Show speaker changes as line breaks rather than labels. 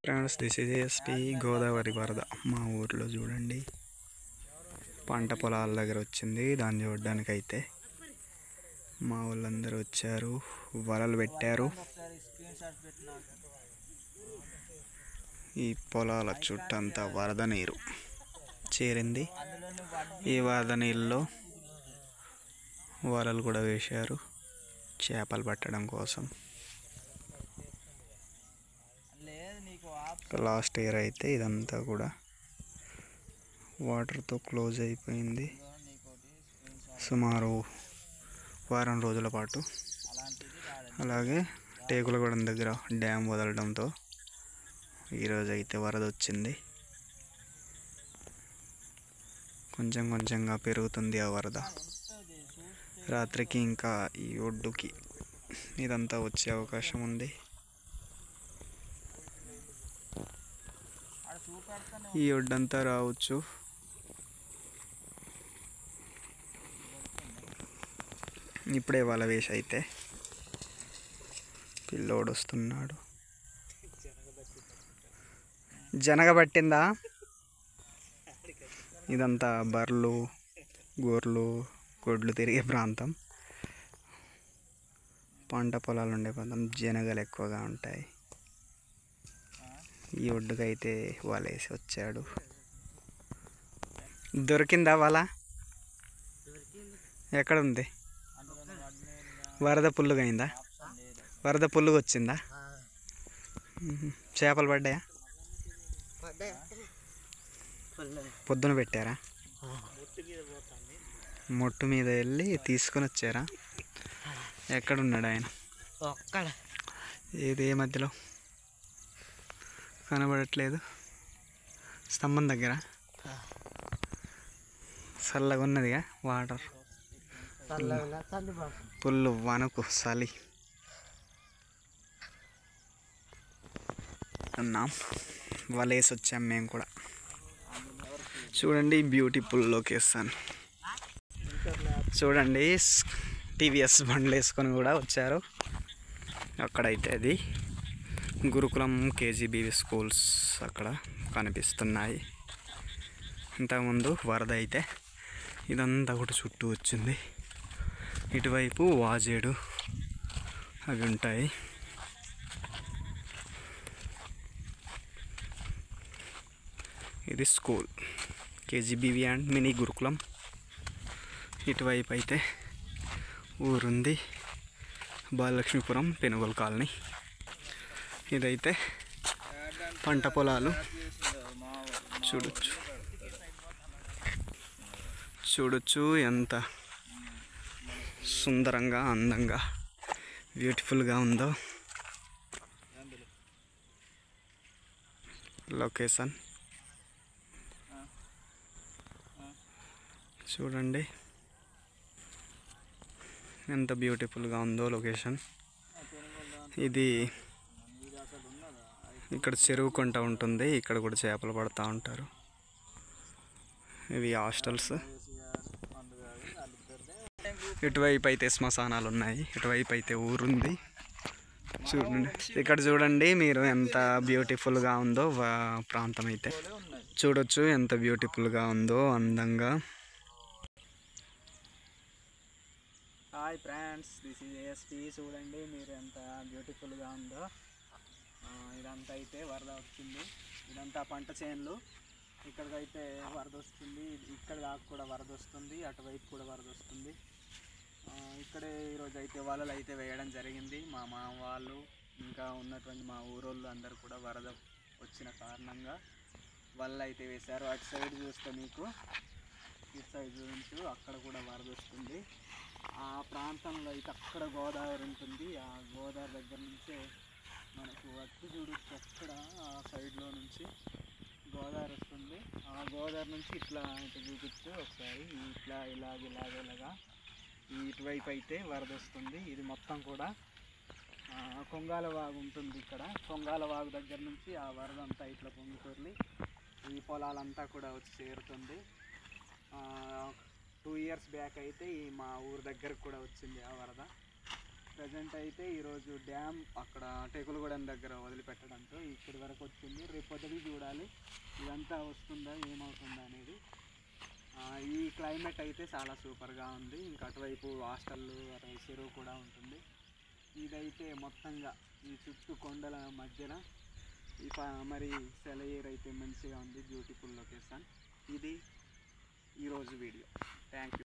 Friends, this is SP Godavari వరద మా ఊర్లో చూడండి. పంట పొలాల దగ్గర వచ్చింది. దాన్ని చూడడానికి అయితే మా వాళ్ళందరూ వచ్చారు, వలలు పెట్టారు. ఈ పొలాల చుట్టంతా వరద నీరు చేరింది. ఈ వరద నీళ్ళలో వలలు కూడా వేశారు చేపలు పట్టడం కోసం. లాస్ట్ ఇయర్ అయితే ఇదంతా కూడా వాటర్తో క్లోజ్ అయిపోయింది. సుమారు వారం రోజుల పాటు. అలాగే టేకులగూడెం దగ్గర డ్యామ్ వదలడంతో ఈరోజు అయితే వరద వచ్చింది. కొంచెం కొంచెంగా పెరుగుతుంది ఆ వరద. రాత్రికి ఇంకా ఈ ఒడ్డుకి ఇదంతా వచ్చే అవకాశం ఉంది. ఈ ఒడ్డంతా రావచ్చు. ఇప్పుడే వల వేసి అయితే పిల్లోడు వస్తున్నాడు. జనగబట్టిందా? ఇదంతా బర్రెలు, గొర్రెలు, గొడ్లు తిరిగే ప్రాంతం. పంట పొలాలు ఉండే ప్రాంతం. జనగలు ఎక్కువగా ఉంటాయి. ఈ ఒడ్డుకైతే వలేసి వచ్చాడు. దొరికిందా వల? ఎక్కడ ఉంది? వరద పుల్లుగా అయిందా? వరద పుల్లుగా వచ్చిందా? చేపలు పడ్డాయా? పొద్దున పెట్టారా? మొట్టు మీద వెళ్ళి తీసుకొని వచ్చారా? ఎక్కడున్నాడు ఆయన? ఏది ఏ మధ్యలో కనబడట్లేదు. స్తంభం దగ్గర చల్లగా ఉన్నదిగా వాటర్. పుల్లు వనకు చలి అన్నాం. వలేసి వచ్చాం మేము కూడా. చూడండి బ్యూటిఫుల్ లొకేషన్. చూడండి టీవీఎస్ బండ్లు వేసుకొని కూడా వచ్చారు. అక్కడైతే అది గురుకులం కేజీబీవి స్కూల్స్ అక్కడ కనిపిస్తున్నాయి. ఇంతకుముందు వరద అయితే ఇదంతా కూడా చుట్టూ వచ్చింది. ఇటువైపు వాజేడు అవి ఉంటాయి. ఇది స్కూల్ కేజీబీవి అండ్ మినీ గురుకులం. ఇటువైపు అయితే ఊరుంది, బాలలక్ష్మీపురం పెనుగోలు కాలనీ. ఇదైతే పంట పొలాలు. చూడొచ్చు ఎంత సుందరంగా, అందంగా, బ్యూటిఫుల్గా ఉందో లొకేషన్. చూడండి ఎంత బ్యూటిఫుల్గా ఉందో లొకేషన్. ఇది ఇక్కడ చెరువు కొంట ఉంటుంది. ఇక్కడ కూడా చేపలు పడుతూ ఉంటారు. ఇవి హాస్టల్స్. ఇటువైపు అయితే శ్మశానాలు ఉన్నాయి. ఇటువైపు అయితే ఊరుంది. చూడండి ఇక్కడ చూడండి మీరు ఎంత బ్యూటిఫుల్గా ఉందో ప్రాంతం అయితే. చూడొచ్చు ఎంత బ్యూటిఫుల్గా ఉందో, అందంగా. Hi friends, this is ASP. చూడండి మీరు ఎంత బ్యూటిఫుల్గా ఉందో. ఇదంతా అయితే వరద వచ్చింది. ఇదంతా పంట చేనులు. ఇక్కడికైతే వరద వస్తుంది. ఇక్కడ దాకా కూడా వరద వస్తుంది. అటువైపు కూడా వరద వస్తుంది. ఇక్కడే ఈరోజు అయితే వలలు అయితే వేయడం జరిగింది. మా మామ వాళ్ళు ఇంకా ఉన్నటువంటి మా ఊరోళ్ళు అందరూ కూడా వరద వచ్చిన కారణంగా వలలు అయితే వేశారు. అటు సైడ్ చూస్తే మీకు ఇటు సైడ్ చూపించు, అక్కడ కూడా వరద వస్తుంది. ఆ ప్రాంతంలో అయితే అక్కడ గోదావరి ఉంటుంది. ఆ గోదావరి దగ్గర నుంచే మనకు అటు చూడొచ్చు. అక్కడ ఆ సైడ్లో నుంచి గోదావరి వస్తుంది. ఆ గోదావరి నుంచి ఇట్లా ఇటు చూపించు ఒకసారి. ఇట్లా ఇలాగా ఇటువైపు అయితే వరద వస్తుంది. ఇది మొత్తం కూడా కొంగాల వాగు ఉంటుంది. ఇక్కడ కొంగాల వాగు దగ్గర నుంచి ఆ వరద అంతా ఇట్లా పొంగికొర్లి ఈ పొలాలంతా కూడా వచ్చి చేరుతుంది. 2 years బ్యాక్ అయితే ఈ మా ఊరు దగ్గరకు కూడా వచ్చింది ఆ వరద. ప్రజెంట్ అయితే ఈరోజు డ్యామ్ అక్కడ టేకులగూడెం దగ్గర వదిలిపెట్టడంతో ఇక్కడి వరకు వచ్చింది. రేపు పొద్దుకి చూడాలి ఇదంతా వస్తుందా ఏమవుతుందా అనేది. ఈ క్లైమేట్ అయితే చాలా సూపర్గా ఉంది. ఇంకా అటువైపు హాస్టళ్ళు అటువైపు చెరువు కూడా ఉంటుంది. ఇదైతే మొత్తంగా ఈ చుట్టూ కొండల మధ్యన మరి సెలయేరు అయితే మంచిగా ఉంది. Beautiful location. ఇది ఈరోజు వీడియో. Thank you.